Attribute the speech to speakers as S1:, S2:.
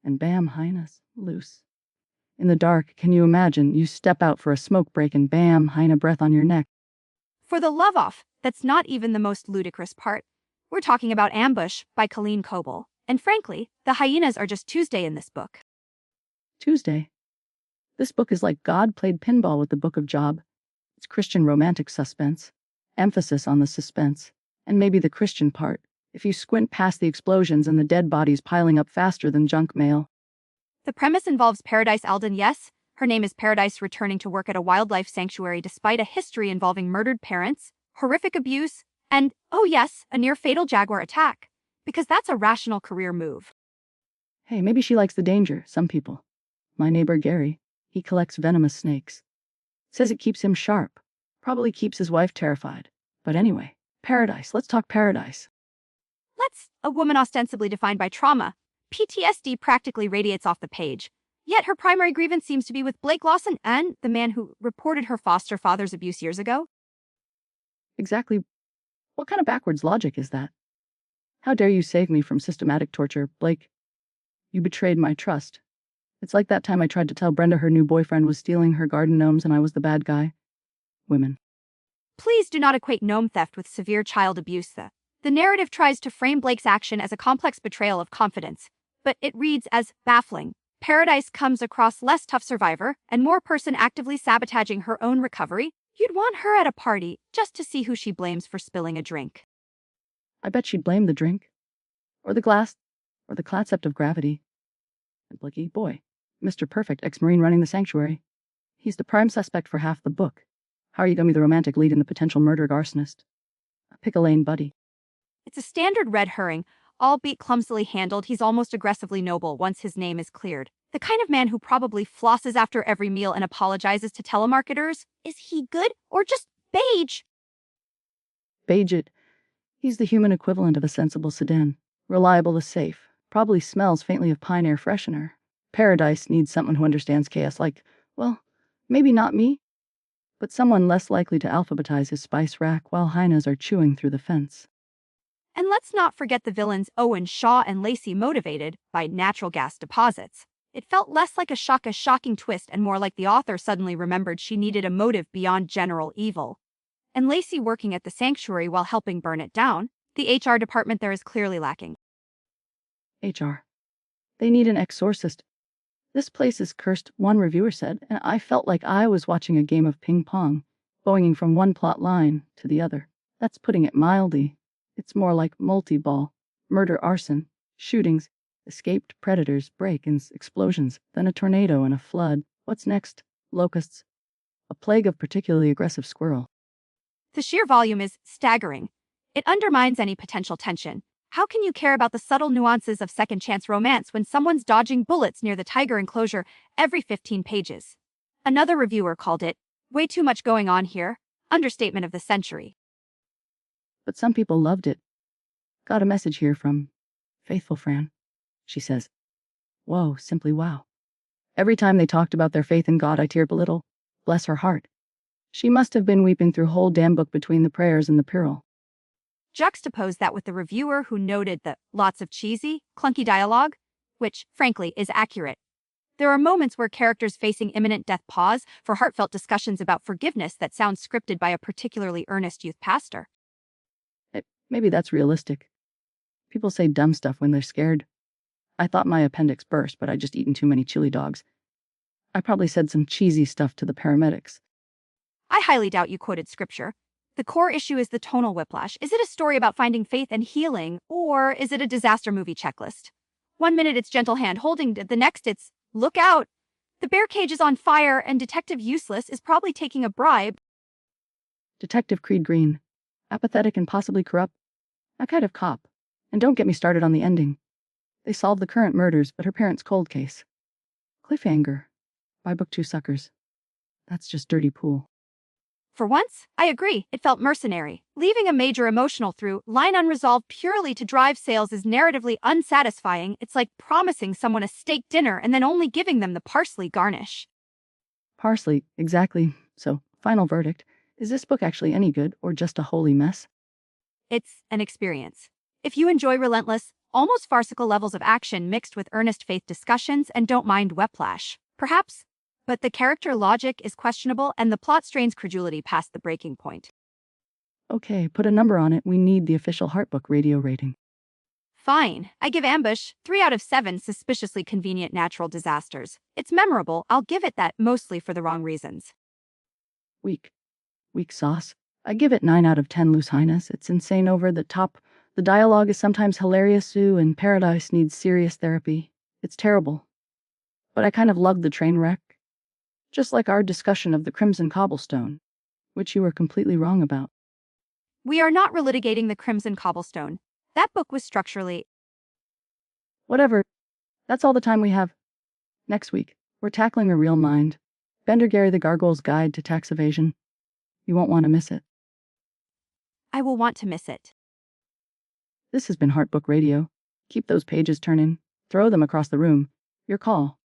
S1: and bam, hyenas, loose. In the dark, can you imagine? You step out for a smoke break and bam, hyena breath on your neck.
S2: For the love off, that's not even the most ludicrous part. We're talking about Ambush by Colleen Coble. And frankly, the hyenas are just Tuesday in this book.
S1: Tuesday. This book is like God played pinball with the Book of Job. It's Christian romantic suspense, emphasis on the suspense, and maybe the Christian part, if you squint past the explosions and the dead bodies piling up faster than junk mail.
S2: The premise involves Paradise Alden, yes. Her name is Paradise, returning to work at a wildlife sanctuary despite a history involving murdered parents, horrific abuse, and, oh yes, a near-fatal jaguar attack. Because that's a rational career move.
S1: Hey, maybe she likes the danger, some people. My neighbor Gary, he collects venomous snakes. Says it keeps him sharp. Probably keeps his wife terrified. But anyway, Paradise, let's talk Paradise.
S2: A woman ostensibly defined by trauma. PTSD practically radiates off the page. Yet her primary grievance seems to be with Blake Lawson and the man who reported her foster father's abuse years ago.
S1: Exactly. What kind of backwards logic is that? How dare you save me from systematic torture, Blake? You betrayed my trust. It's like that time I tried to tell Brenda her new boyfriend was stealing her garden gnomes and I was the bad guy. Women.
S2: Please do not equate gnome theft with severe child abuse. The narrative tries to frame Blake's action as a complex betrayal of confidence, but it reads as baffling. Paradise comes across less tough survivor and more person actively sabotaging her own recovery. You'd want her at a party just to see who she blames for spilling a drink.
S1: I bet she'd blame the drink. Or the glass. Or the concept of gravity. And Blicky, boy, Mr. Perfect, ex-Marine running the sanctuary. He's the prime suspect for half the book. How are you gonna be the romantic lead in the potential murdered arsonist? Pick a lane, buddy.
S2: It's a standard red herring, albeit clumsily handled. He's almost aggressively noble once his name is cleared. The kind of man who probably flosses after every meal and apologizes to telemarketers. Is he good or just beige?
S1: Beige it. He's the human equivalent of a sensible sedan. Reliable as safe. Probably smells faintly of pine air freshener. Paradise needs someone who understands chaos like, well, maybe not me, but someone less likely to alphabetize his spice rack while hyenas are chewing through the fence.
S2: And let's not forget the villains Owen, Shaw, and Lacey, motivated by natural gas deposits. It felt less like a shocking twist and more like the author suddenly remembered she needed a motive beyond general evil. And Lacey working at the sanctuary while helping burn it down, the HR department there is clearly lacking.
S1: HR. They need an exorcist. This place is cursed, one reviewer said, and I felt like I was watching a game of ping pong, boinging from one plot line to the other. That's putting it mildly. It's more like multi-ball, murder, arson, shootings, escaped predators, break-ins, explosions, then a tornado and a flood. What's next? Locusts. A plague of particularly aggressive squirrel.
S2: The sheer volume is staggering. It undermines any potential tension. How can you care about the subtle nuances of second-chance romance when someone's dodging bullets near the tiger enclosure every 15 pages? Another reviewer called it, way too much going on here, understatement of the century.
S1: But some people loved it. Got a message here from Faithful Fran. She says, whoa, simply wow. Every time they talked about their faith in God, I teared a little. Bless her heart. She must have been weeping through whole damn book between the prayers and the Pyrrhal.
S2: Juxtapose that with the reviewer who noted the lots of cheesy, clunky dialogue, which, frankly, is accurate. There are moments where characters facing imminent death pause for heartfelt discussions about forgiveness that sound scripted by a particularly earnest youth pastor.
S1: Maybe that's realistic. People say dumb stuff when they're scared. I thought my appendix burst, but I'd just eaten too many chili dogs. I probably said some cheesy stuff to the paramedics.
S2: I highly doubt you quoted scripture. The core issue is the tonal whiplash. Is it a story about finding faith and healing, or is it a disaster movie checklist? 1 minute it's gentle hand holding, the next it's, look out! The bear cage is on fire and Detective Useless is probably taking a bribe.
S1: Detective Creed Green. Apathetic and possibly corrupt. A kind of cop. And don't get me started on the ending. They solved the current murders, but her parents' cold case. Cliffhanger. By Book 2 Suckers. That's just dirty pool.
S2: For once, I agree, it felt mercenary. Leaving a major emotional through line unresolved purely to drive sales is narratively unsatisfying. It's like promising someone a steak dinner and then only giving them the parsley garnish.
S1: Parsley, exactly. So, final verdict. Is this book actually any good or just a holy mess?
S2: It's an experience. If you enjoy relentless, Almost farcical levels of action mixed with earnest faith discussions and don't mind whiplash. Perhaps, but the character logic is questionable and the plot strains credulity past the breaking point.
S1: Okay, put a number on it. We need the official HeartBook radio rating.
S2: Fine, I give Ambush 3 out of 7 suspiciously convenient natural disasters. It's memorable, I'll give it that, mostly for the wrong reasons.
S1: Weak. Weak sauce. I give it 9 out of 10 loose highness. It's insane over the top. The dialogue is sometimes hilarious, Sue, and Paradise needs serious therapy. It's terrible. But I kind of love the train wreck. Just like our discussion of the Crimson Cobblestone, which you were completely wrong about.
S2: We are not relitigating the Crimson Cobblestone. That book was structurally...
S1: Whatever. That's all the time we have. Next week, we're tackling A Real Mind. Bender Gary the Gargoyle's Guide to Tax Evasion. You won't want to miss it.
S2: I will want to miss it.
S1: This has been HeartBook Radio. Keep those pages turning. Throw them across the room. Your call.